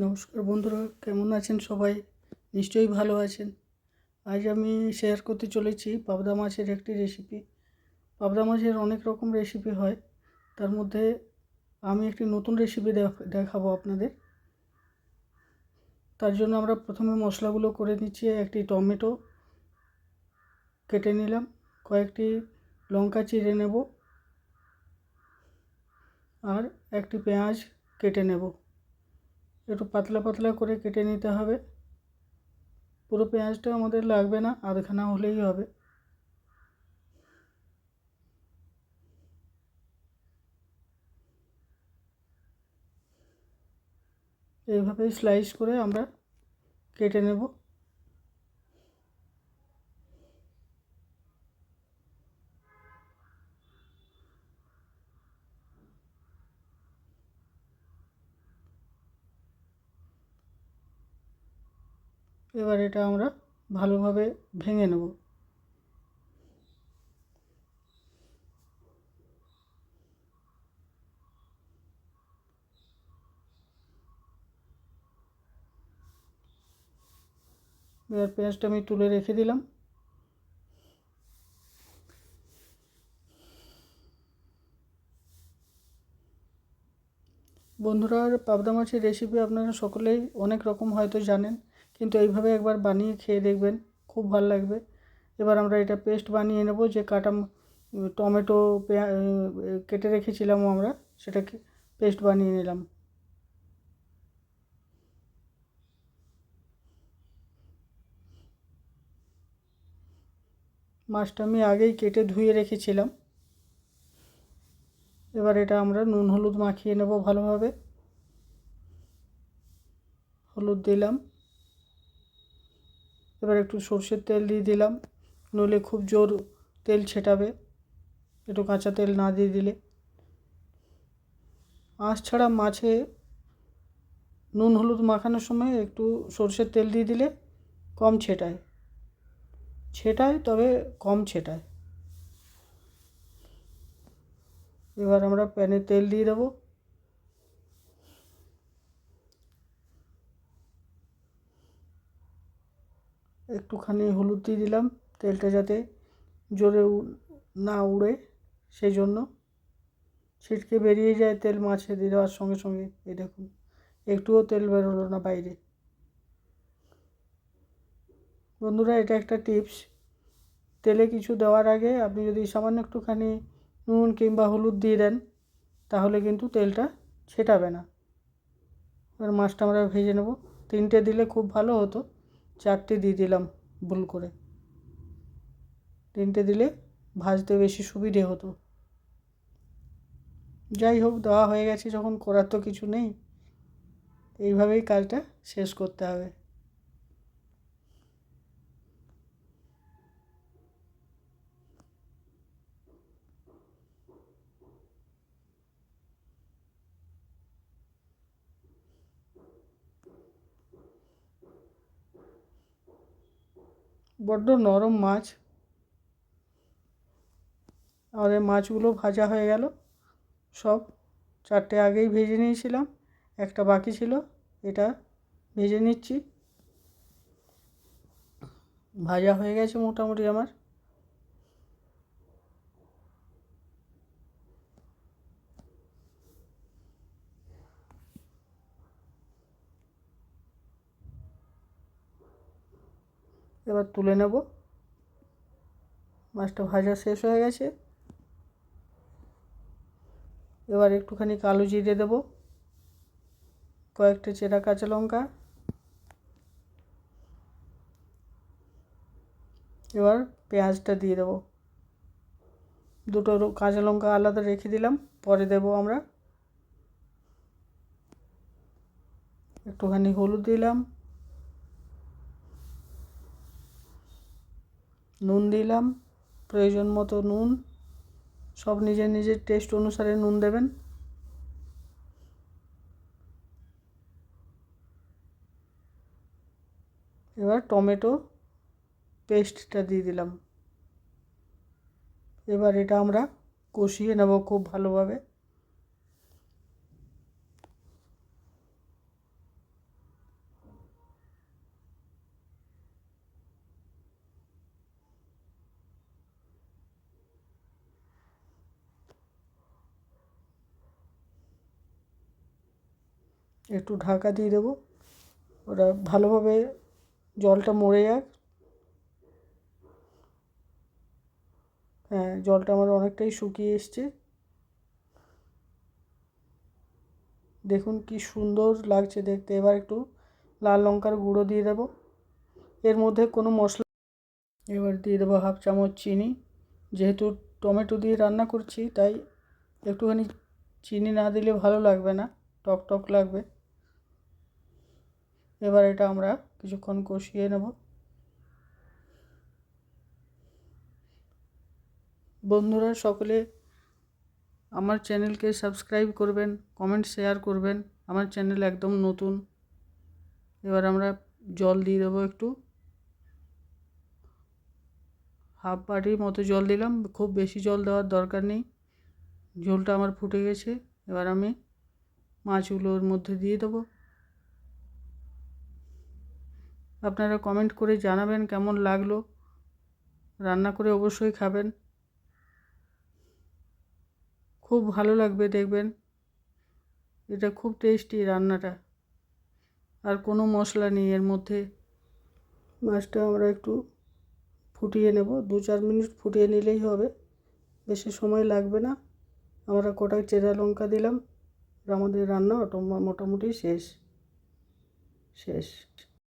নমস্কার বন্ধুরা, কেমন আছেন সবাই? নিশ্চয়ই ভালো আছেন। আজ আমি শেয়ার করতে চলেছি পাবদা মাছের একটি রেসিপি। পাবদা মাছের অনেক রকম রেসিপি হয়, তার মধ্যে আমি একটি নতুন রেসিপি দেখাবো আপনাদের। তার জন্য আমরা প্রথমে মশলাগুলো করে নিচ্ছি। একটি টমেটো কেটে নিলাম, কয়েকটি লঙ্কা চিড়ে নেব, আর একটি পেঁয়াজ কেটে নেব। একটু পাতলা পাতলা করে কেটে নিতে হবে। পুরো পেঁয়াজটা আমাদের লাগবে না, আধখানা হলেই হবে। এইভাবে স্লাইস করে আমরা কেটে নেব। এবার এটা আমরা ভালোভাবে ভেঙে নেব। এবার পেঁয়াজটা আমি তুলে রেখে দিলাম। বন্ধুরা, পাবদা মাছের রেসিপি আপনারা সকলেই অনেক রকম হয়তো জানেন, কিন্তু এইভাবে একবার বানিয়ে খেয়ে দেখবেন, খুব ভালো লাগবে। এবার আমরা এটা পেস্ট বানিয়ে নেব। যে কাটা টমেটো কেটে রেখেছিলাম আমরা, সেটাকে পেস্ট বানিয়ে নিলাম। মাছটা আমি আগেই কেটে ধুয়ে রেখেছিলাম। এবার এটা আমরা নুন হলুদ মাখিয়ে নেব ভালোভাবে। হলুদ দিলাম। এবার একটু সর্ষের তেল দিয়ে দিলাম, নইলে খুব জোর তেল ছেটাবে, একটু কাঁচা তেল না দিয়ে দিলে। আঁশ ছাড়া মাছে নুন হলুদ মাখানোর সময় একটু সর্ষের তেল দিয়ে দিলে কম ছেটায়, তবে কম ছেটায়। এবার আমরা প্যানে তেল দিয়ে দেবো। একটুখানি হলুদ দিয়ে দিলাম, তেলটা যাতে জোরে না উড়ে, সেই জন্য। ছিটকে বেরিয়ে যায় তেল মাছে দিয়ে দেওয়ার সঙ্গে সঙ্গে। এই দেখুন, একটুও তেল বেরোলো না বাইরে। বন্ধুরা, এটা একটা টিপস। তেলে কিছু দেওয়ার আগে আপনি যদি সামান্য একটুখানি নুন কিংবা হলুদ দিয়ে দেন, তাহলে কিন্তু তেলটা ছেটাবে না। এবার মাছটা আমরা ভেজে নেব। 3টে দিলে খুব ভালো হতো, 4টে দিয়ে দিলাম ভুল করে। 3টে দিলে ভাজতে বেশি সুবিধে হতো। যাই হোক, দেওয়া হয়ে গেছে যখন, করার তো কিছু নেই, এইভাবেই কাজটা শেষ করতে হবে। বড্ড নরম মাছ। আমাদের মাছগুলো ভাজা হয়ে গেল সব। 4টে আগেই ভেজে নিয়েছিলাম, একটা বাকি ছিল, এটা ভেজে নিচ্ছি। ভাজা হয়ে গেছে মোটামুটি আমার। এবার তুলে নেব। মাছটা ভাজা শেষ হয়ে গেছে। এবার একটুখানি কালো জিরে দেব, কয়েকটা চেরা কাঁচা লঙ্কা। এবার পেঁয়াজটা দিয়ে দেবো। দুটো কাঁচা লঙ্কা আলাদা রেখে দিলাম, পরে দেব আমরা। একটুখানি হলুদ দিলাম, নুন দিলাম, প্রয়োজন মতো নুন। সব নিজের নিজের টেস্ট অনুসারে নুন দেবেন। এবার টমেটো পেস্টটা দিয়ে দিলাম। এবার এটা আমরা কষিয়ে নেব খুব ভালোভাবে। একটু ঢাকা দিয়ে দেবো, ওটা ভালোভাবে জলটা মরে যাক। হ্যাঁ, জলটা আমার অনেকটাই শুকিয়ে এসছে। দেখুন কি সুন্দর লাগছে দেখতে। এবার একটু লাল লঙ্কার গুঁড়ো দিয়ে দেবো। এর মধ্যে কোনো মশলা, এবার দিয়ে দেবো 1/2 চামচ চিনি। যেহেতু টমেটো দিয়ে রান্না করছি তাই একটুখানি চিনি না দিলে ভালো লাগবে না, টক টক লাগবে। এবার এটা আমরা কিছুক্ষণ কষিয়ে নেব। বন্ধুরা সকলে আমার চ্যানেলকে সাবস্ক্রাইব করবেন, কমেন্ট শেয়ার করবেন। আমার চ্যানেল একদম নতুন। এবার আমরা জল দিয়ে দেবো একটু, 1/2 বাটির মতো জল দিলাম। খুব বেশি জল দেওয়ার দরকার নেই, ঝোলটা আমার ফুটে গেছে। এবার আমি মাছগুলো ওর মধ্যে দিয়ে দেবো। আপনারা কমেন্ট করে জানাবেন কেমন লাগলো। রান্না করে অবশ্যই খাবেন, খুব ভালো লাগবে দেখবেন। এটা খুব টেস্টি রান্নাটা, আর কোনো মশলা নেই এর মধ্যে। মাছটা আমরা একটু ফুটিয়ে নেব, 2-4 মিনিট ফুটিয়ে নিলেই হবে, বেশি সময় লাগবে না। আমরা কটা চেরা লঙ্কা দিলাম, আমাদের রান্না মোটামুটি শেষ।